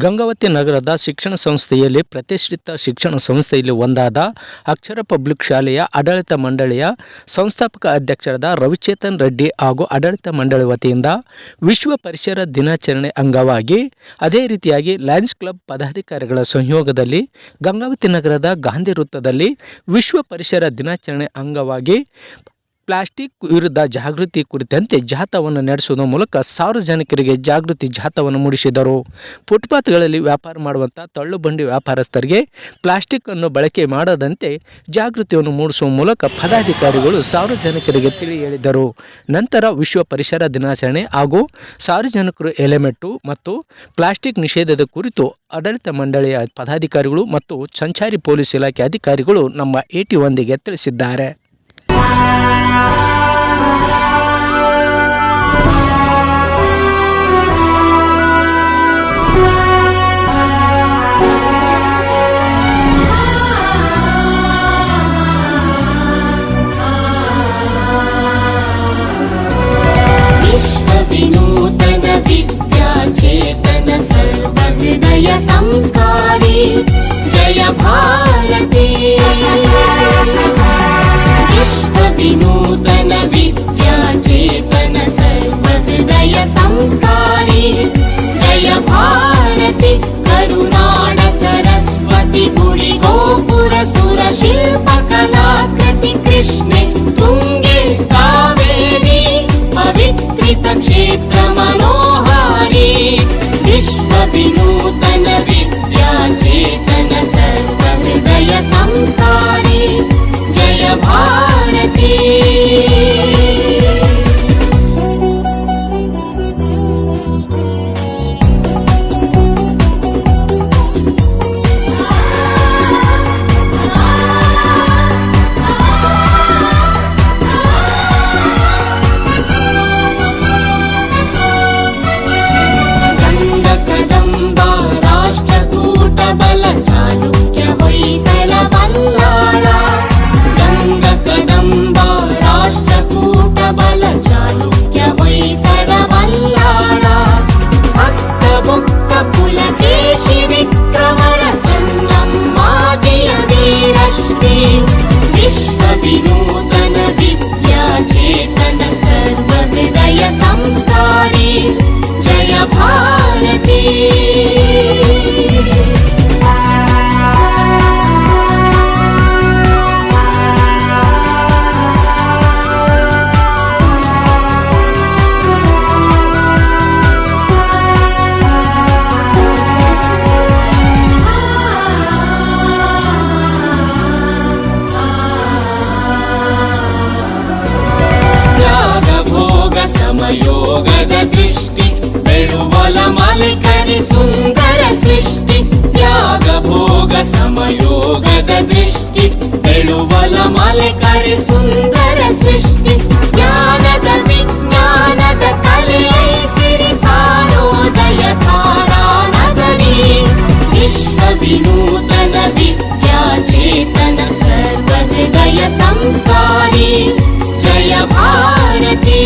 ಗಂಗಾವತಿ ನಗರದ ಶಿಕ್ಷಣ ಸಂಸ್ಥೆಯಲ್ಲಿ ಪ್ರತಿಷ್ಠಿತ ಶಿಕ್ಷಣ ಸಂಸ್ಥೆಯಲ್ಲಿ ಒಂದಾದ ಅಕ್ಷರ ಪಬ್ಲಿಕ್ ಶಾಲೆಯ ಆಡಳಿತ ಮಂಡಳಿಯ ಸಂಸ್ಥಾಪಕ ಅಧ್ಯಕ್ಷರಾದ ರವಿಚೇತನ್ ರೆಡ್ಡಿ ಹಾಗೂ ಆಡಳಿತ ಮಂಡಳಿ ವತಿಯಿಂದ ವಿಶ್ವ ಪರಿಸರ ದಿನಾಚರಣೆ ಅಂಗವಾಗಿ ಅದೇ ರೀತಿಯಾಗಿ ಲಯನ್ಸ್ ಕ್ಲಬ್ ಪದಾಧಿಕಾರಿಗಳ ಸಹಯೋಗದಲ್ಲಿ ಗಂಗಾವತಿ ನಗರದ ಗಾಂಧಿ ವೃತ್ತದಲ್ಲಿ ವಿಶ್ವ ಪರಿಸರ ದಿನಾಚರಣೆ ಅಂಗವಾಗಿ ಪ್ಲಾಸ್ಟಿಕ್ ವಿರುದ್ಧ ಜಾಗೃತಿ ಕುರಿತಂತೆ ಜಾಥಾವನ್ನು ನಡೆಸುವುದರ ಮೂಲಕ ಸಾರ್ವಜನಿಕರಿಗೆ ಜಾಗೃತಿ ಜಾಥಾವನ್ನು ಮೂಡಿಸಿದರು. ಫುಟ್ಪಾತ್ಗಳಲ್ಲಿ ವ್ಯಾಪಾರ ಮಾಡುವಂಥ ತಳ್ಳುಬಂಡಿ ವ್ಯಾಪಾರಸ್ಥರಿಗೆ ಪ್ಲಾಸ್ಟಿಕ್ ಅನ್ನು ಬಳಕೆ ಮಾಡದಂತೆ ಜಾಗೃತಿಯನ್ನು ಮೂಡಿಸುವ ಮೂಲಕ ಪದಾಧಿಕಾರಿಗಳು ಸಾರ್ವಜನಿಕರಿಗೆ ತಿಳಿ ಹೇಳಿದರು. ನಂತರ ವಿಶ್ವ ಪರಿಸರ ದಿನಾಚರಣೆ ಹಾಗೂ ಸಾರ್ವಜನಿಕರು ಹೆಲ್ಮೆಟ್ಟು ಮತ್ತು ಪ್ಲಾಸ್ಟಿಕ್ ನಿಷೇಧದ ಕುರಿತು ಆಡಳಿತ ಮಂಡಳಿಯ ಪದಾಧಿಕಾರಿಗಳು ಮತ್ತು ಸಂಚಾರಿ ಪೊಲೀಸ್ ಇಲಾಖೆ ಅಧಿಕಾರಿಗಳು ನಮ್ಮ AT1 ತಿಳಿಸಿದ್ದಾರೆ. विनूतन विद्या चेतन सर्वहृदय संस्कारी जय भारती. विश्व विनूतन विद्या चेतन सर्वहृदय संस्कारी जय भारती. करुणाड सरस्वती गुडी गोपुर सुर शिल्प कलाकृति कृष्णे तुंगे कावेरी पवित्रित क्षेत्र मनोहारी. विश्व विनूतन विद्या चेतन सर्वहृदय संस्कारी जय भारती. विनूतन विद्या चेतन सर्वहृदय संस्कारी जय भारती. ಸಮಯೋಗದ ದೃಷ್ಟಿ ಬೆಳುವಲ ಮಲೆಕರಿ ಸುಂದರ ಸೃಷ್ಟಿ. ತ್ಯಾಗ ಭೋಗ ಸಮಯೋಗದ ದೃಷ್ಟಿ ಬೆಳುವಲ ಮಲೆಕರಿ ಸುಂದರ ಸೃಷ್ಟಿ. ಜ್ಞಾನದ ವಿಜ್ಞಾನದ ತಲೆಯೈಸಿರಿ ಸಾರೋದಯ ಧಾರಾ ನಗರಿ. ವಿಶ್ವ ವಿನೂತನ ವಿದ್ಯಾ ಚೇತನ ಸರ್ವಹೃದಯ ಸಂಸ್ಕಾರಿ ಜಯ ಭಾರತಿ.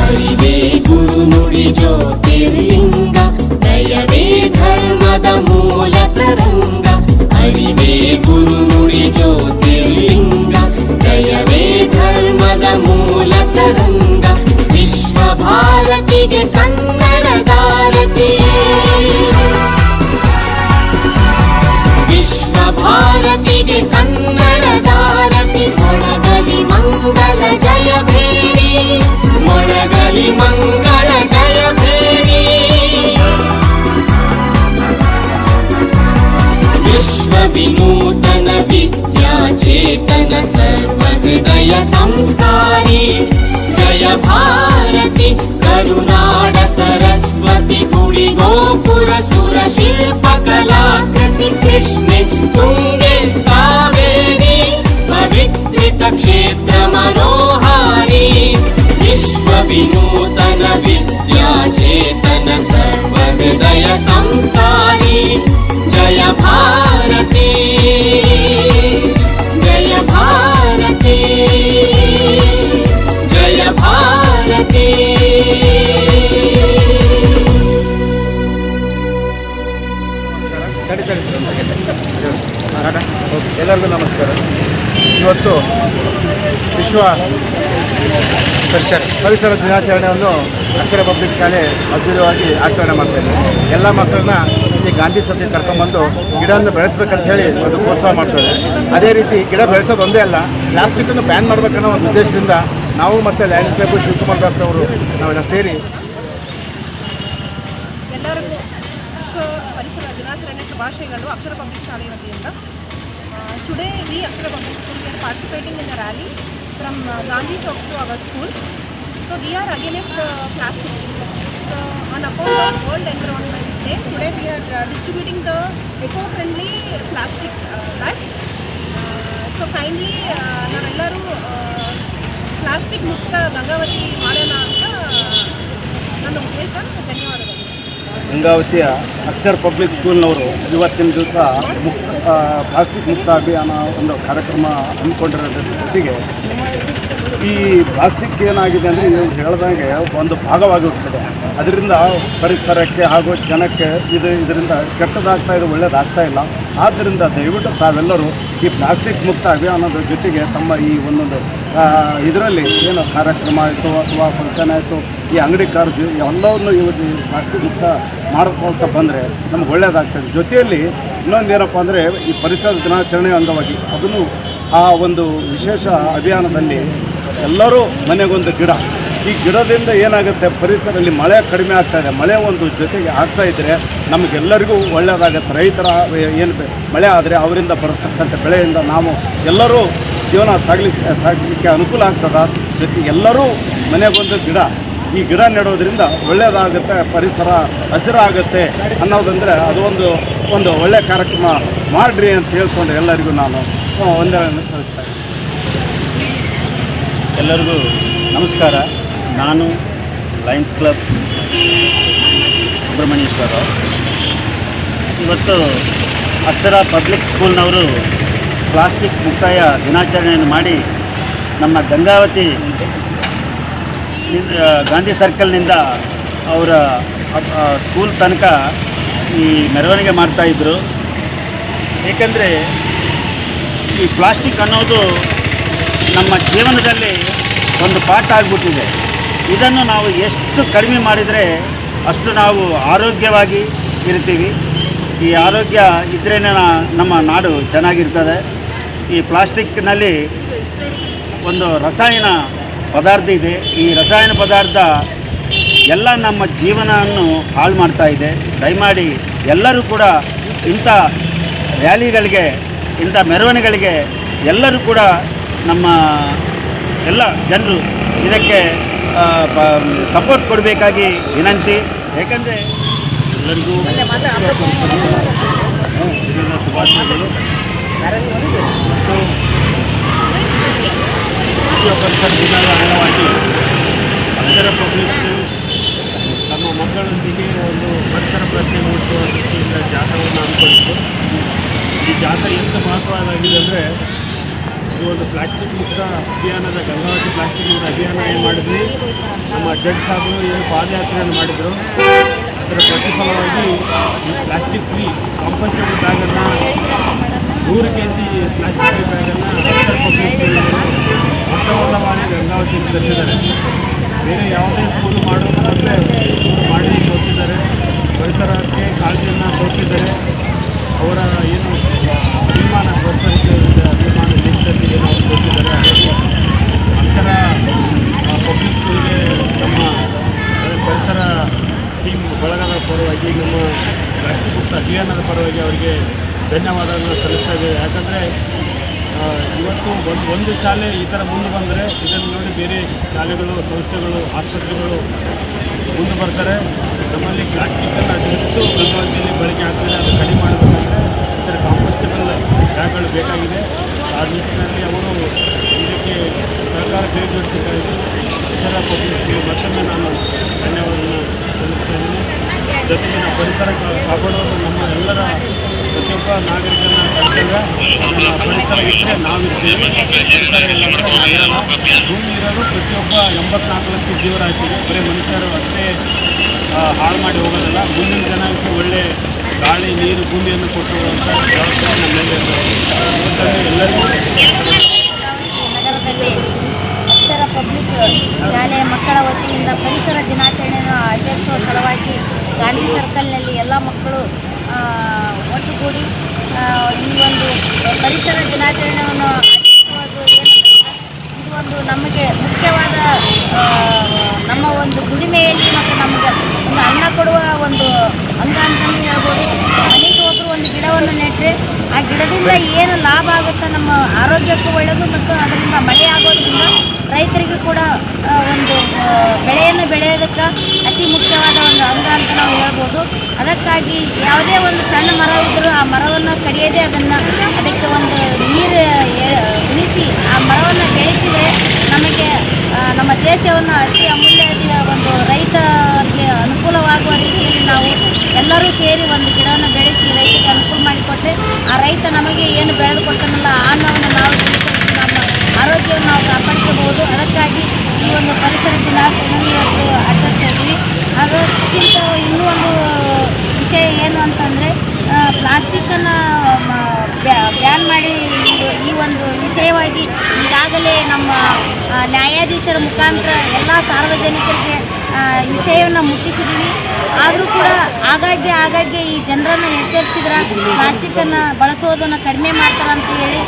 ಹರಿವೇ ಗುರು ನುಡಿ ಜ್ಯೋತಿರ್ಲಿಂಗ ದಯವೇ ಧರ್ಮದ ಮೂಲ ತರಂಗ. ಹರಿವೇ ಗುರು ನುಡಿ ಜ್ಯೋತಿರ್ಲಿಂಗ ದಯವೇ ಧರ್ಮದ ಮೂಲ ತರಂಗ. ವಿಶ್ವ ಭಾರತಿಗೆ ಕನ್ನಡದಾರತಿ. ವಿಶ್ವ ಭಾರತಿಗೆ ಕನ್ನಡದಾರತಿ. ಮೊಳಗಲಿ ಮಂಗಲ ಜಯ ಭೇರಿ. ಮೊಳಗಲಿ ಮಂಗಳ ಜಯ ಭೇರಿ. ವಿಶ್ವ ವಿನೂತನ ವಿದ್ಯಾ ಚೇತನ ಸರ್ವಹೃದಯ ಸಂಸ್ಕಾರಿ ಜಯ ಭಾರತಿ. ಕರುನಾಡ ಸರಸ್ವತಿ ಗುಡಿ ಗೋಪುರ ಸುರ ಶಿಲ್ಪ ಕಲಾಕೃತಿ ಕೃಷ್ಣೆ ತುಂಗೆ ಕಾವೇರಿ ಪವಿತ್ರಿತ ಕ್ಷೇತ್ರ मनोहारी विश्व ಇವತ್ತು ವಿಶ್ವ ಪರಿಸರ ದಿನಾಚರಣೆಯನ್ನು ಅಕ್ಷರ ಪಬ್ಲಿಕ್ ಶಾಲೆ ಅದ್ಭುತವಾಗಿ ಆಚರಣೆ ಮಾಡ್ತಾಯಿದೆ. ಎಲ್ಲ ಮಕ್ಕಳನ್ನ ಈ ಗಾಂಧಿ ಸತಿ ಕರ್ಕೊಂಡ್ಬಂದು ಗಿಡವನ್ನು ಬೆಳೆಸ್ಬೇಕಂತ ಹೇಳಿ ಒಂದು ಪ್ರೋತ್ಸಾಹ ಮಾಡ್ತಾರೆ. ಅದೇ ರೀತಿ ಗಿಡ ಬೆಳೆಸೋದು ಒಂದೇ ಅಲ್ಲ, ಪ್ಲಾಸ್ಟಿಕ್ಕನ್ನು ಬ್ಯಾನ್ ಮಾಡಬೇಕನ್ನೋ ಒಂದು ಉದ್ದೇಶದಿಂದ ನಾವು ಮತ್ತು ಲ್ಯಾಂಡ್ಸ್ಕೇಪು ಶಿವಕುಮಾರ್ ಡಾಕ್ಟರ್ ಅವರು ನಾವೆಲ್ಲ ಸೇರಿ ಎಲ್ಲರಿಗೂ ವಿಶ್ವ ಪರಿಸರ ದಿನಾಚರಣೆ ಶುಭಾಶಯಗಳು ಅಕ್ಷರ ಪಬ್ಲಿಕ್ ಶಾಲೆ ವತಿಯಿಂದ. Today we Akshara public school we are participating in the rally from Gandhi Chowk to our school. So we are against plastics. So on account of World Environment Day, today we are distributing the eco-friendly plastic bags. So kindly ನಾವೆಲ್ಲರೂ plastic ಮುಕ್ತ ಗಂಗಾವತಿ ಮಾಡೋಣ ಅಂತ ನನ್ನ ಉದ್ದೇಶ. ಧನ್ಯವಾದಗಳು. ಗಂಗಾವತಿಯ ಅಕ್ಷರ public ಸ್ಕೂಲ್ನವರು ಇವತ್ತಿನ ದಿವಸ plastic ಮುಕ್ತ ಅಭಿಯಾನ ಒಂದು ಕಾರ್ಯಕ್ರಮ ಹಮ್ಮಿಕೊಂಡಿರೋದ್ರ ಜೊತೆಗೆ ಈ ಪ್ಲಾಸ್ಟಿಕ್ ಏನಾಗಿದೆ ಅಂದರೆ ನೀವು ಹೇಳ್ದಂಗೆ ಒಂದು ಭಾಗವಾಗಿರ್ತದೆ. ಅದರಿಂದ ಪರಿಸರಕ್ಕೆ ಹಾಗೂ ಜನಕ್ಕೆ ಇದರಿಂದ ಕೆಟ್ಟದಾಗ್ತಾ ಇದೆ, ಒಳ್ಳೆಯದಾಗ್ತಾ ಇಲ್ಲ. ಆದ್ದರಿಂದ ದಯವಿಟ್ಟು ತಾವೆಲ್ಲರೂ ಈ ಪ್ಲಾಸ್ಟಿಕ್ ಮುಕ್ತ ಅಭಿಯಾನದ ಜೊತೆಗೆ ತಮ್ಮ ಈ ಒಂದೊಂದು ಇದರಲ್ಲಿ ಏನು ಕಾರ್ಯಕ್ರಮ ಆಯಿತು ಅಥವಾ ಫಂಕ್ಷನ್ ಆಯಿತು, ಈ ಅಂಗಡಿ ಕಾರ್ಜು ಎಲ್ಲವನ್ನು ಇವತ್ತು ಈ ಪ್ಲಾಸ್ಟಿಕ್ ಮುಕ್ತ ಮಾಡ್ಕೊಳ್ತಾ ಬಂದರೆ ನಮ್ಗೆ ಒಳ್ಳೆಯದಾಗ್ತದೆ. ಜೊತೆಯಲ್ಲಿ ಇನ್ನೊಂದೇನಪ್ಪ ಅಂದರೆ ಈ ಪರಿಸರ ದಿನಾಚರಣೆ ಅಂಗವಾಗಿ ಅದನ್ನು ಆ ಒಂದು ವಿಶೇಷ ಅಭಿಯಾನದಲ್ಲಿ ಎಲ್ಲರೂ ಮನೆಗೊಂದು ಗಿಡ. ಈ ಗಿಡದಿಂದ ಏನಾಗುತ್ತೆ, ಪರಿಸರದಲ್ಲಿ ಮಳೆ ಕಡಿಮೆ ಆಗ್ತಾಯಿದೆ. ಮಳೆ ಒಂದು ಜೊತೆಗೆ ಆಗ್ತಾಯಿದ್ರೆ ನಮಗೆಲ್ಲರಿಗೂ ಒಳ್ಳೆಯದಾಗುತ್ತೆ. ರೈತರ ಏನು ಮಳೆ ಆದರೆ ಅವರಿಂದ ಬರತಕ್ಕಂಥ ಬೆಳೆಯಿಂದ ನಾವು ಎಲ್ಲರೂ ಜೀವನ ಸಾಗಿಸಲಿಕ್ಕೆ ಅನುಕೂಲ ಆಗ್ತದೆ. ಜೊತೆಗೆ ಎಲ್ಲರೂ ಮನೆಗೊಂದು ಗಿಡ, ಈ ಗಿಡ ನೆಡೋದ್ರಿಂದ ಒಳ್ಳೆಯದಾಗುತ್ತೆ, ಪರಿಸರ ಹಸಿರಾಗುತ್ತೆ ಅನ್ನೋದಂದರೆ ಅದು ಒಂದು ಒಳ್ಳೆಯ ಕಾರ್ಯಕ್ರಮ ಮಾಡಿರಿ ಅಂತ ಹೇಳ್ಕೊಂಡು ಎಲ್ಲರಿಗೂ ನಾನು ವಂದನೆಯನ್ನು ಸಲ್ಲಿಸ್ತಾ ಇದ್ದೀನಿ. ಎಲ್ಲರಿಗೂ ನಮಸ್ಕಾರ. ನಾನು ಲಯನ್ಸ್ ಕ್ಲಬ್ ಸುಬ್ರಹ್ಮಣ್ಯೇಶ್ವರ. ಇವತ್ತು ಅಕ್ಷರ ಪಬ್ಲಿಕ್ ಸ್ಕೂಲ್ನವರು ಪ್ಲಾಸ್ಟಿಕ್ ಮುಕ್ತಾಯ ದಿನಾಚರಣೆಯನ್ನು ಮಾಡಿ ನಮ್ಮ ಗಂಗಾವತಿ ಗಾಂಧಿ ಸರ್ಕಲ್ನಿಂದ ಅವರ ಸ್ಕೂಲ್ ತನಕ ಈ ಮೆರವಣಿಗೆ ಮಾಡ್ತಾಯಿದ್ರು. ಏಕೆಂದರೆ ಈ ಪ್ಲಾಸ್ಟಿಕ್ ಅನ್ನೋದು ನಮ್ಮ ಜೀವನದಲ್ಲಿ ಒಂದು ಪಾಠ ಆಗಿಬಿಟ್ಟಿದೆ. ಇದನ್ನು ನಾವು ಎಷ್ಟು ಕಡಿಮೆ ಮಾಡಿದರೆ ಅಷ್ಟು ನಾವು ಆರೋಗ್ಯವಾಗಿ ಇರ್ತೀವಿ. ಈ ಆರೋಗ್ಯ ಇದ್ರೇ ನಮ್ಮ ನಾಡು ಚೆನ್ನಾಗಿರ್ತದೆ. ಈ ಪ್ಲಾಸ್ಟಿಕ್ನಲ್ಲಿ ಒಂದು ರಸಾಯನ ಪದಾರ್ಥ ಇದೆ. ಈ ರಸಾಯನ ಪದಾರ್ಥ ಎಲ್ಲ ನಮ್ಮ ಜೀವನವನ್ನು ಹಾಳು ಮಾಡ್ತಾ ಇದೆ. ದಯಮಾಡಿ ಎಲ್ಲರೂ ಕೂಡ ಇಂಥ ರ್ಯಾಲಿಗಳಿಗೆ, ಇಂಥ ಮೆರವಣಿಗೆಗಳಿಗೆ ಎಲ್ಲರೂ ಕೂಡ ನಮ್ಮ ಎಲ್ಲ ಜನರು ಇದಕ್ಕೆ ಸಪೋರ್ಟ್ ಕೊಡಬೇಕಾಗಿ ವಿನಂತಿ. ಏಕೆಂದರೆ ಎಲ್ಲರಿಗೂ ಶುಭಾಶಯಗಳು. ವಿಶ್ವ ಪರಿಸರ ದಿನದ ಅಂಗವಾಗಿ ಅಕ್ಷರ ಪಬ್ಲಿಕ್ ತಮ್ಮ ಮಕ್ಕಳೊಂದಿಗೆ ಒಂದು ಪರಿಸರ ಪ್ರಜ್ಞೆ ಮೂಡಿಸುವ ದೃಷ್ಟಿಯಿಂದ ಜಾಥಾವನ್ನು ಹಮ್ಮಿಕೊಂಡಿತ್ತು. ಈ ಜಾಥಾ ಎಷ್ಟು ಮಹತ್ವವಾಗಿದೆ ಅಂದರೆ, ಈ ಒಂದು ಪ್ಲಾಸ್ಟಿಕ್ ಮುಕ್ತ ಅಭಿಯಾನದ ಗಂಗಾವತಿ ಪ್ಲಾಸ್ಟಿಕ್ ಮುಕ್ತ ಅಭಿಯಾನ ಏನು ಮಾಡಿದ್ವಿ, ನಮ್ಮ ಜಡ್ಜ್ ಸಾಹೇಬರು ಏನು ಪಾದಯಾತ್ರೆಯನ್ನು ಮಾಡಿದರು. ಅದರ ಪ್ರತಿಫಲವಾಗಿ ಈ ಪ್ಲಾಸ್ಟಿಕ್ ಫ್ರೀ ಕಂಪೋಸ್ಟೇಬಲ್ ಬ್ಯಾಗನ್ನು 100 kg ಪ್ಲಾಸ್ಟಿಕ್ ಬ್ಯಾಗನ್ನು ಅಕ್ಷರ ಪಬ್ಲಿಕ್ ಮೊತ್ತ ಬಾರಿ ಗಂಗಾವತಿಯಲ್ಲಿ ತರಿಸಿದ್ದಾರೆ. ಬೇರೆ ಯಾವುದೇ ಸ್ಕೂಲು ಮಾಡೋದು ಮೊದಲೇ ಮಾಡಿ ತೋರಿಸಿದ್ದಾರೆ. ಪರಿಸರಕ್ಕೆ ಕಾಳಜಿಯನ್ನು ತೋರಿಸಿದ್ದಾರೆ. ಅವರ ಏನು ಅಭಿಮಾನ, ಪರಿಸರಕ್ಕೆ ಅಭಿಮಾನ ನಿಟ್ಟಿನಲ್ಲಿ ಏನು ಅವರು ತೋರಿಸಿದ್ದಾರೆ. ಅಕ್ಷರ ಪಬ್ಲಿಕ್ ಸ್ಕೂಲ್ಗೆ ನಮ್ಮ ಪರಿಸರ ಟೀಮ್ ಬಳಗದ ಪರವಾಗಿ, ನಮ್ಮ ಪ್ಲಾಸ್ಟಿಕ್ ಮುಕ್ತ ಅಭಿಯಾನದ ಪರವಾಗಿ ಅವರಿಗೆ ಧನ್ಯವಾದಗಳನ್ನು ಸಲ್ಲಿಸ್ತಾ ಇದ್ದೇವೆ. ಯಾಕಂದರೆ ಇವತ್ತು ಒಂದು ಶಾಲೆ ಈ ಥರ ಮುಂದೆ ಬಂದರೆ ಇದನ್ನು ನೋಡಿ ಬೇರೆ ಶಾಲೆಗಳು, ಸಂಸ್ಥೆಗಳು, ಆಸ್ಪತ್ರೆಗಳು ಮುಂದೆ ಬರ್ತಾರೆ. ನಮ್ಮಲ್ಲಿ ಪ್ಲಾಸ್ಟಿಕ್ಕನ್ನು ಅದೆಷ್ಟು ಗಂಗಾವತಿಯಲ್ಲಿ ಬಳಕೆ ಆಗ್ತದೆ ಅದು ಕಡಿಮೆ ಮಾಡಬೇಕಂದ್ರೆ ಈ ಥರ ಕಾಂಪೋಸ್ಟೇಬಲ್ ಬ್ಯಾಗ್ಗಳು ಬೇಕಾಗಿದೆ. ಆ ನಿಟ್ಟಿನಲ್ಲಿ ಅವರು ಇದಕ್ಕೆ ಸರ್ಕಾರ ಕೈ ಜೋಡಿಸಿದ್ದಾರೆ. ಅಕ್ಷರ ಪಬ್ಲಿಕ್ಗೆ ಮತ್ತೊಮ್ಮೆ ನಾನು ಧನ್ಯವಾದವನ್ನು ಸಲ್ಲಿಸ್ತಾ ಇದ್ದೀನಿ. ಜೊತೆಗೆ ನಾವು ಪರಿಸರ ಕಾಪಾಡೋದು ನಮ್ಮ ಎಲ್ಲರ ಪ್ರತಿಯೊಬ್ಬ ನಾಗರಿಕನ ಕರ್ತವ್ಯ. ಪರಿಸರ ಇದ್ದರೆ ನಾವಿರ್ತೀವಿ, ಪರಿಸರ ಇಲ್ಲಾಂದರೆ ನಾವಿರಲ್ಲ. ಭೂಮಿ ಇರೋದು ಪ್ರತಿಯೊಬ್ಬ 84 ಲಕ್ಷ ಜೀವರಾಶಿಗೆ. ಬರೀ ಮನುಷ್ಯರು ಅಷ್ಟೇ ಹಾಳು ಮಾಡಿ ಹೋಗೋದಿಲ್ಲ. ಮುಂದಿನ ಜನಾಂಗಕ್ಕೆ ಒಳ್ಳೆ ಗಾಳಿ ನೀರು ಭೂಮಿಯನ್ನು ಕೊಟ್ಟಿರುವಂಥ ಜವಾಬ್ದಾರಿ ನಮ್ಮ ಮೇಲೆ ಎಲ್ಲರಿಗೂ ನಗರದಲ್ಲಿ ಅಕ್ಷರ ಪಬ್ಲಿಕ್ ಶಾಲೆಯ ಮಕ್ಕಳ ವತಿಯಿಂದ ಪರಿಸರ ದಿನಾಚರಣೆಯನ್ನು ಆಚರಿಸುವ ಸಲುವಾಗಿ ಗಾಂಧಿ ಸರ್ಕಲ್ನಲ್ಲಿ ಎಲ್ಲ ಮಕ್ಕಳು ಒಟ್ಟುಗೂಡಿ ಈ ಒಂದು ಪರಿಸರ ದಿನಾಚರಣೆಯನ್ನು ಆಚರಿಸುವುದು ಏನಂತಂದರೆ ಇದು ಒಂದು ನಮಗೆ ಮುಖ್ಯವಾದ ನಮ್ಮ ಒಂದು ದುಡಿಮೆಯಲ್ಲಿ ಮತ್ತು ನಮಗೆ ಒಂದು ಅನ್ನ ಕೊಡುವ ಒಂದು ಅಂಗ ಅಂತಲೇ ಹೇಳ್ಬೋದು. ಮನೆಗೆ ಒಬ್ಬರು ಒಂದು ಗಿಡವನ್ನು ನೆಟ್ಟರೆ ಆ ಗಿಡದಿಂದ ಏನು ಲಾಭ ಆಗುತ್ತೋ ನಮ್ಮ ಆರೋಗ್ಯಕ್ಕೂ ಒಳ್ಳೆಯದು ಮತ್ತು ಅದರಿಂದ ಮಳೆ ಆಗೋದ್ರಿಂದ ರೈತರಿಗೂ ಕೂಡ ಒಂದು ಬೆಳೆಯನ್ನು ಬೆಳೆಯೋದಕ್ಕೆ ಅತಿ ಮುಖ್ಯವಾದ ಒಂದು ಅಂಗ ಅಂತ ನಾವು ಹೇಳ್ಬೋದು. ಅದಕ್ಕಾಗಿ ಯಾವುದೇ ಒಂದು ಸಣ್ಣ ಮರ ಇದ್ದರೂ ಆ ಮರವನ್ನು ಕಡಿಯದೆ ಅದಕ್ಕೆ ಒಂದು ನೀರು ಉಣಿಸಿ ಆ ಮರವನ್ನು ಬೆಳೆಸಿದರೆ ನಮಗೆ ನಮ್ಮ ದೇಶವನ್ನು ಅತಿ ಅಮೂಲ್ಯದ ಒಂದು ರೈತರಿಗೆ ಅನುಕೂಲವಾಗುವ ರೀತಿಯಲ್ಲಿ ನಾವು ಎಲ್ಲರೂ ಸೇರಿ ಒಂದು ಗಿಡವನ್ನು ಬೆಳೆಸಿ ರೈತರಿಗೆ ಅನುಕೂಲ ಮಾಡಿಕೊಟ್ಟರೆ ಆ ರೈತ ನಮಗೆ ಏನು ಬೆಳೆದು ಕೊಡ್ತಾನಲ್ಲ ಆ ಅನ್ನವನ್ನು ನಾವು ಸ್ವೀಕರಿಸಿ ನಮ್ಮ ಆರೋಗ್ಯವನ್ನು ನಾವು ಕಾಪಾಡ್ಕೋಬಹುದು. ಅದಕ್ಕಾಗಿ ಈ ಒಂದು ಪರಿಸರ ದಿನಾಚರಣೆಯನ್ನು ಇವತ್ತು ಆಚರಿಸ್ತಾ ಇದ್ದೀವಿ. ಅದಕ್ಕಿಂತ ಇನ್ನೂ ಒಂದು ವಿಷಯ ಏನು ಅಂತಂದರೆ ಪ್ಲಾಸ್ಟಿಕ್ಕನ್ನು ಬ್ಯಾನ್ ಮಾಡಿ ಈ ಒಂದು ವಿಷಯವಾಗಿ ಈಗಾಗಲೇ ನಮ್ಮ ನ್ಯಾಯಾಧೀಶರ ಮುಖಾಂತರ ಎಲ್ಲ ಸಾರ್ವಜನಿಕರಿಗೆ ವಿಷಯವನ್ನು ಮುಟ್ಟಿಸಿದ್ದೀವಿ. ಆದರೂ ಕೂಡ ಆಗಾಗ್ಗೆ ಈ ಜನರನ್ನು ಎಚ್ಚರಿಸಿದ್ರೆ ಪ್ಲಾಸ್ಟಿಕ್ಕನ್ನು ಬಳಸೋದನ್ನು ಕಡಿಮೆ ಮಾಡ್ತಾರೆ ಅಂತ ಹೇಳಿ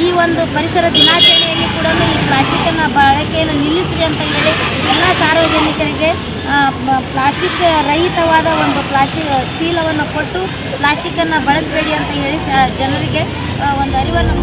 ಈ ಒಂದು ಪರಿಸರ ದಿನಾಚರಣೆಯಲ್ಲಿ ಕೂಡ ಈ ಪ್ಲಾಸ್ಟಿಕ್ಕನ್ನು ಬಳಕೆಯನ್ನು ನಿಲ್ಲಿಸ್ರಿ ಅಂತ ಹೇಳಿ ಎಲ್ಲ ಸಾರ್ವಜನಿಕರಿಗೆ ಪ್ಲಾಸ್ಟಿಕ್ ರಹಿತವಾದ ಒಂದು ಪ್ಲಾಸ್ಟಿಕ್ ಚೀಲವನ್ನು ಕೊಟ್ಟು ಪ್ಲಾಸ್ಟಿಕ್ಕನ್ನು ಬಳಸಬೇಡಿ ಅಂತ ಹೇಳಿ ಜನರಿಗೆ ಒಂದು ಅರಿವನ್ನು